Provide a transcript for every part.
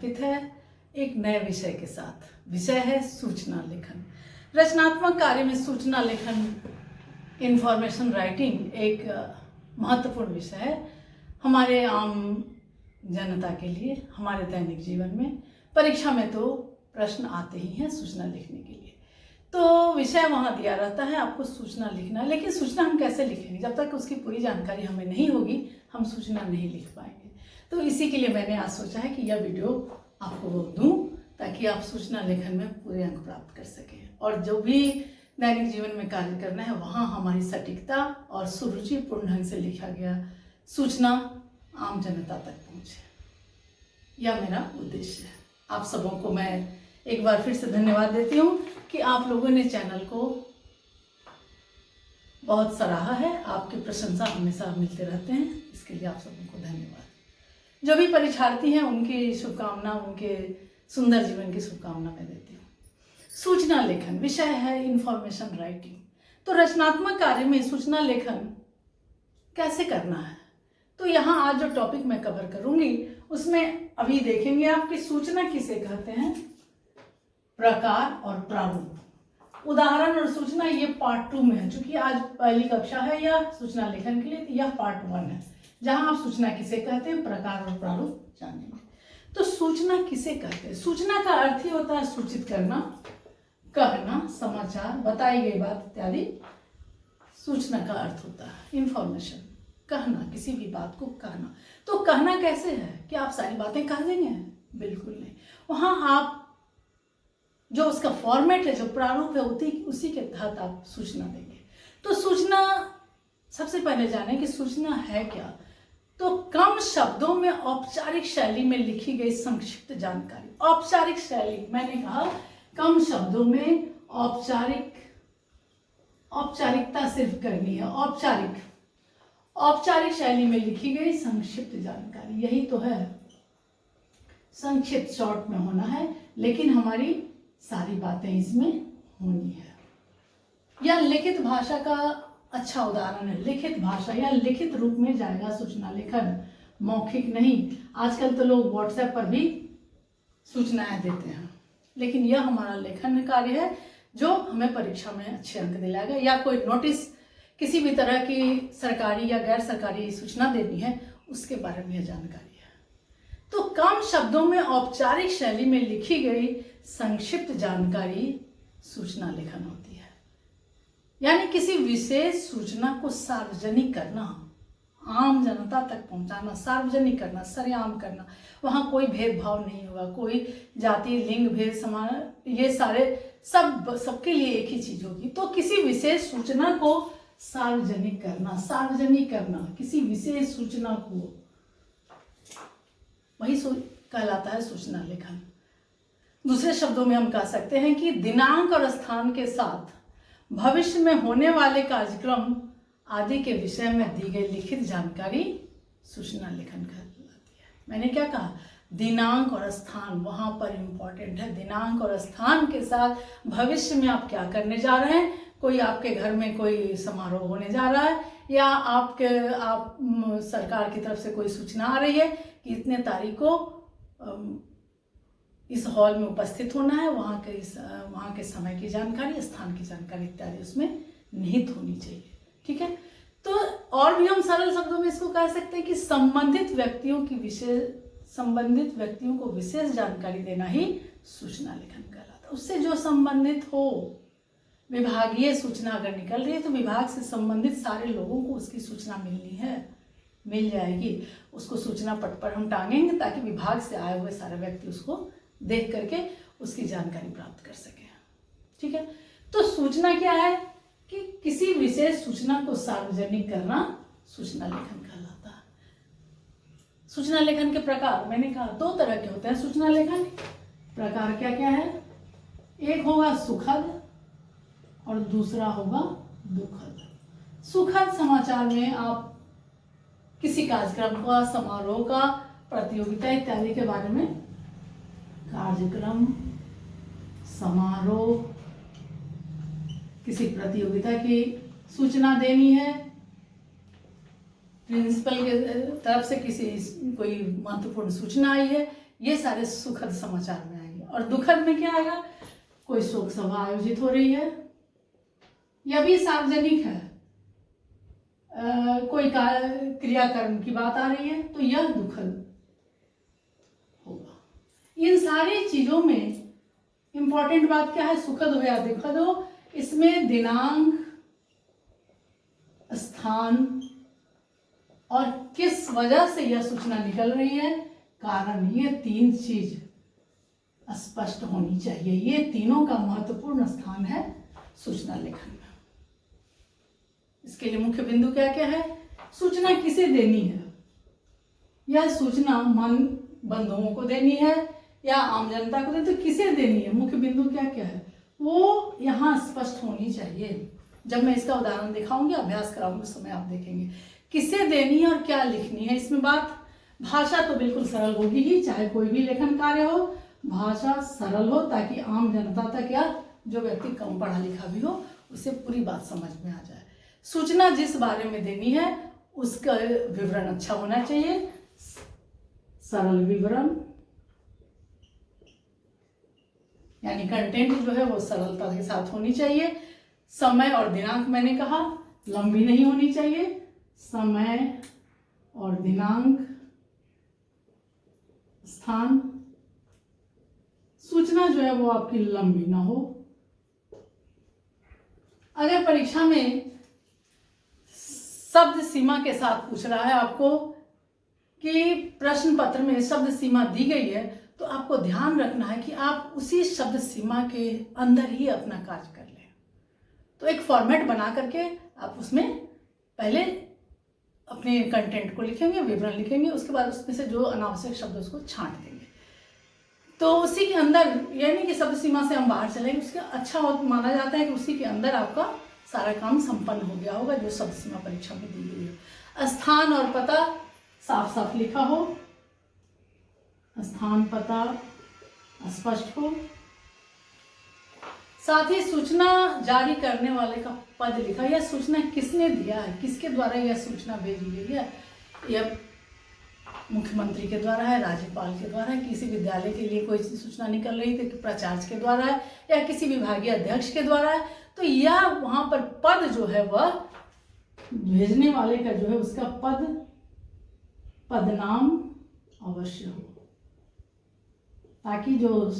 समर्पित है एक नए विषय के साथ। विषय है सूचना लेखन। रचनात्मक कार्य में सूचना लेखन, इंफॉर्मेशन राइटिंग एक महत्वपूर्ण विषय है हमारे आम जनता के लिए। हमारे दैनिक जीवन में, परीक्षा में तो प्रश्न आते ही हैं सूचना लिखने के लिए, तो विषय वहाँ दिया रहता है आपको सूचना लिखना। लेकिन सूचना हम कैसे लिखेंगे? जब तक उसकी पूरी जानकारी हमें नहीं होगी हम सूचना नहीं लिख पाएंगे। तो इसी के लिए मैंने आज सोचा है कि यह वीडियो आपको दूं ताकि आप सूचना लेखन में पूरे अंक प्राप्त कर सकें और जो भी दैनिक जीवन में कार्य करना है वहाँ हमारी सटीकता और सुरुचिपूर्ण ढंग से लिखा गया सूचना आम जनता तक पहुँचे। यह मेरा उद्देश्य है। आप सबों को मैं एक बार फिर से धन्यवाद देती हूँ कि आप लोगों ने चैनल को बहुत सराहा है। आपकी प्रशंसा हमेशा मिलते रहते हैं, इसके लिए आप सबों को धन्यवाद। जो भी परीक्षार्थी हैं उनकी शुभकामना, उनके सुंदर जीवन की शुभकामना मैं देती हूँ। सूचना लेखन विषय है इंफॉर्मेशन राइटिंग। तो रचनात्मक कार्य में सूचना लेखन कैसे करना है, तो यहाँ आज जो टॉपिक मैं कवर करूंगी उसमें अभी देखेंगे आप कि सूचना किसे कहते हैं, प्रकार और प्रारूप, उदाहरण और सूचना। ये पार्ट 2 में है, चूंकि आज पहली कक्षा है यह सूचना लेखन के लिए, तो यह पार्ट 1 है जहां आप सूचना किसे कहते हैं, प्रकार और प्रारूप जानेंगे। तो सूचना किसे कहते हैं? सूचना का अर्थ ही होता है सूचित करना, कहना, समाचार, बताई गई बात इत्यादि सूचना का अर्थ होता है। इंफॉर्मेशन, कहना, किसी भी बात को कहना। तो कहना कैसे है कि आप सारी बातें कह देंगे? बिल्कुल नहीं। वहां आप जो उसका फॉर्मेट है, जो प्रारूप है, उसी के तहत आप सूचना देंगे। तो सूचना, सबसे पहले जाने कि सूचना है क्या। तो कम शब्दों में औपचारिक शैली में लिखी गई संक्षिप्त जानकारी। औपचारिक शैली, मैंने कहा कम शब्दों में औपचारिकता सिर्फ करनी है। औपचारिक शैली में लिखी गई संक्षिप्त जानकारी, यही तो है। संक्षिप्त, शॉर्ट में होना है, लेकिन हमारी सारी बातें इसमें होनी है। यह लिखित भाषा का अच्छा उदाहरण है। लिखित भाषा या लिखित रूप में जाएगा सूचना लेखन, मौखिक नहीं। आजकल तो लोग व्हाट्सएप पर भी सूचनाएं देते हैं, लेकिन यह हमारा लेखन कार्य है जो हमें परीक्षा में अच्छे अंक दिलाएगा। या कोई नोटिस, किसी भी तरह की सरकारी या गैर सरकारी सूचना देनी है, उसके बारे में यह जानकारी है। तो कम शब्दों में औपचारिक शैली में लिखी गई संक्षिप्त जानकारी सूचना लेखन होती है। यानी किसी विशेष सूचना को सार्वजनिक करना, आम जनता तक पहुंचाना, सार्वजनिक करना, सरेआम करना। वहां कोई भेदभाव नहीं होगा, कोई जाति, लिंग भेद, समान, ये सारे सबके लिए एक ही चीज होगी। तो किसी विशेष सूचना को सार्वजनिक करना, किसी विशेष सूचना को, वही कहलाता है सूचना लेखन। दूसरे शब्दों में हम कह सकते हैं कि दिनांक और स्थान के साथ भविष्य में होने वाले कार्यक्रम आदि के विषय में दी गई लिखित जानकारी सूचना लेखन कहलाती है। मैंने क्या कहा? दिनांक और स्थान वहां पर इंपॉर्टेंट है। दिनांक और स्थान के साथ भविष्य में आप क्या करने जा रहे हैं, कोई आपके घर में कोई समारोह होने जा रहा है, या आप सरकार की तरफ से कोई सूचना आ रही है कि इतने तारीख को इस हॉल में उपस्थित होना है, वहाँ के समय की जानकारी, स्थान की जानकारी इत्यादि उसमें निहित होनी चाहिए। ठीक है। तो और भी हम सरल शब्दों में इसको कह सकते हैं कि संबंधित व्यक्तियों को विशेष जानकारी देना ही सूचना लेखन कहलाता है। उससे जो संबंधित हो, विभागीय सूचना अगर निकल रही है तो विभाग से संबंधित सारे लोगों को उसकी सूचना मिलनी है, मिल जाएगी। उसको सूचना पट पर हम टांगेंगे ताकि विभाग से आए हुए सारे व्यक्ति उसको देख करके उसकी जानकारी प्राप्त कर सके। ठीक है। तो सूचना क्या है कि किसी विशेष सूचना को सार्वजनिक करना सूचना लेखन कहलाता है। सूचना लेखन के प्रकार मैंने कहा 2 तरह के होते हैं। सूचना लेखन प्रकार क्या क्या है? एक होगा सुखद और दूसरा होगा दुखद। सुखद समाचार में आप किसी कार्यक्रम का, समारोह का, प्रतियोगिता इत्यादि के बारे में, कार्यक्रम, समारोह, किसी प्रतियोगिता की सूचना देनी है, प्रिंसिपल के तरफ से कोई महत्वपूर्ण सूचना आई है, ये सारे सुखद समाचार में आएंगे। और दुखद में क्या आएगा, कोई शोक सभा आयोजित हो रही है, यह भी सार्वजनिक है, कोई क्रियाकर्म की बात आ रही है, तो यह दुखद होगा। इन सारी चीजों में इंपॉर्टेंट बात क्या है, सुखद हो या दुखद हो, इसमें दिनांक, स्थान और किस वजह से यह सूचना निकल रही है, कारण, ये 3 चीज स्पष्ट होनी चाहिए। ये तीनों का महत्वपूर्ण स्थान है सूचना लेखन में। इसके लिए मुख्य बिंदु क्या क्या है, सूचना किसे देनी है, यह सूचना मन बंधुओं को देनी है या आम जनता को देनी, तो किसे देनी है, मुख्य बिंदु क्या क्या है, वो यहाँ स्पष्ट होनी चाहिए। जब मैं इसका उदाहरण दिखाऊंगी, अभ्यास कराऊंगी, उस समय आप देखेंगे किसे देनी है और क्या लिखनी है। इसमें बात, भाषा तो बिल्कुल सरल होगी ही, चाहे कोई भी लेखन कार्य हो, भाषा सरल हो ताकि आम जनता तक या जो व्यक्ति कम पढ़ा लिखा भी हो उसे पूरी बात समझ में आ जाए। सूचना जिस बारे में देनी है उसका विवरण अच्छा होना चाहिए, सरल विवरण, यानी कंटेंट जो है वो सरलता के साथ होनी चाहिए। समय और दिनांक मैंने कहा, लंबी नहीं होनी चाहिए, समय और दिनांक, स्थान, सूचना जो है वो आपकी लंबी ना हो। अगर परीक्षा में शब्द सीमा के साथ पूछ रहा है आपको कि प्रश्न पत्र में शब्द सीमा दी गई है, तो आपको ध्यान रखना है कि आप उसी शब्द सीमा के अंदर ही अपना कार्य कर लें। तो एक फॉर्मेट बना करके आप उसमें पहले अपने कंटेंट को लिखेंगे, विवरण लिखेंगे, उसके बाद उसमें से जो अनावश्यक शब्द उसको छांट देंगे। तो उसी के अंदर, यानी कि शब्द सीमा से हम बाहर चलेंगे, उसका अच्छा माना जाता है कि उसी के अंदर आपका सारा काम संपन्न हो गया होगा जो शब्द सीमा परीक्षा में दी गई है। स्थान और पता साफ साफ लिखा हो, स्थान पता स्पष्ट हो, साथ ही सूचना जारी करने वाले का पद लिखा, यह सूचना किसने दिया है, किसके द्वारा यह सूचना भेजी गई है, यह मुख्यमंत्री के द्वारा है, राज्यपाल के द्वारा है, किसी विद्यालय के लिए कोई सूचना निकल रही थी प्राचार्य के द्वारा है, या किसी विभागीय अध्यक्ष के द्वारा है, तो यह वहां पर पद जो है वह भेजने वाले का जो है उसका पदनाम अवश्य हो, ताकि जो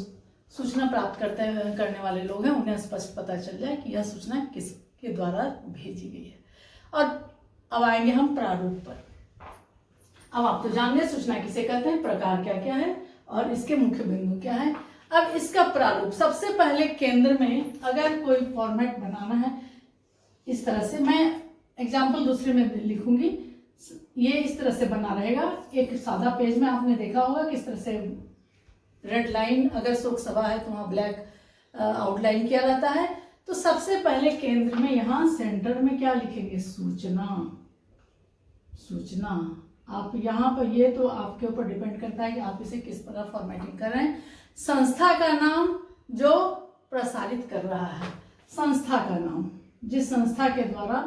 सूचना प्राप्त करने वाले लोग हैं उन्हें स्पष्ट पता चल जाए कि यह सूचना किसके द्वारा भेजी गई है। और अब आएंगे हम प्रारूप पर। अब आप तो जान गए सूचना किसे कहते हैं, प्रकार क्या क्या है और इसके मुख्य बिंदु क्या है। अब इसका प्रारूप, सबसे पहले केंद्र में अगर कोई फॉर्मेट बनाना है, इस तरह से मैं एग्जाम्पल दूसरे में लिखूंगी, ये इस तरह से बना रहेगा। एक सादा पेज में आपने देखा होगा किस तरह से रेड लाइन, अगर शोक सभा है तो वहाँ ब्लैक आउटलाइन किया रहता है। तो सबसे पहले केंद्र में यहाँ सेंटर में क्या लिखेंगे, सूचना। सूचना आप यहाँ पर, ये तो आपके ऊपर डिपेंड करता है कि आप इसे किस प्रकार फॉर्मेटिंग कर रहे हैं। संस्था का नाम जो प्रसारित कर रहा है, संस्था का नाम, जिस संस्था के द्वारा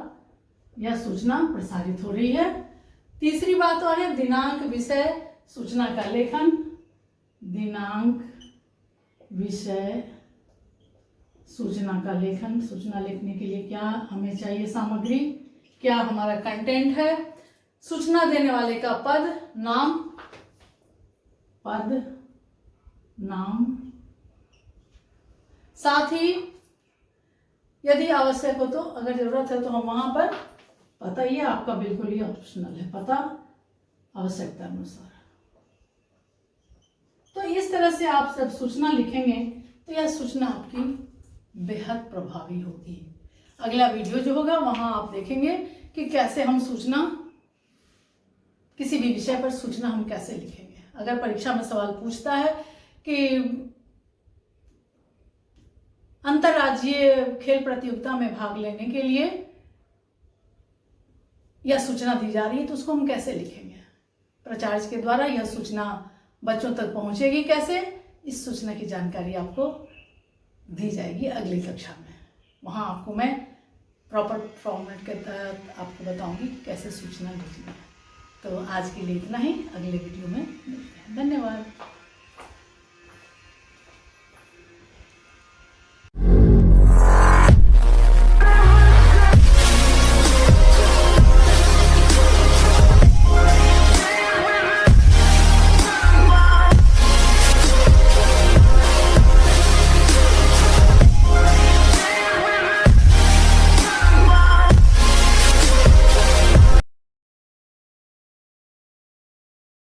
यह सूचना प्रसारित हो रही है। तीसरी बात और है दिनांक, विषय, सूचना का लेखन, दिनांक, विषय, सूचना का लेखन। सूचना लिखने के लिए क्या हमें चाहिए सामग्री, क्या हमारा कंटेंट है, सूचना देने वाले का पद, नाम, पद, नाम, साथ ही यदि आवश्यक हो तो, अगर जरूरत है तो हम वहां पर पता, ये आपका बिल्कुल ही ऑप्शनल है, पता आवश्यकता अनुसार। तो इस तरह से आप जब सूचना लिखेंगे तो यह सूचना आपकी बेहद प्रभावी होगी। अगला वीडियो जो होगा वहां आप देखेंगे कि कैसे हम सूचना, किसी भी विषय पर सूचना हम कैसे लिखेंगे। अगर परीक्षा में सवाल पूछता है कि अंतर्राज्यीय खेल प्रतियोगिता में भाग लेने के लिए यह सूचना दी जा रही है तो उसको हम कैसे लिखेंगे, प्राचार्य के द्वारा यह सूचना बच्चों तक पहुंचेगी कैसे, इस सूचना की जानकारी आपको दी जाएगी अगली कक्षा में। वहां आपको मैं प्रॉपर फॉर्मेट के तहत आपको बताऊंगी कैसे सूचना लिखनी है। तो आज के लिए इतना ही, अगले वीडियो में मिलते हैं। धन्यवाद।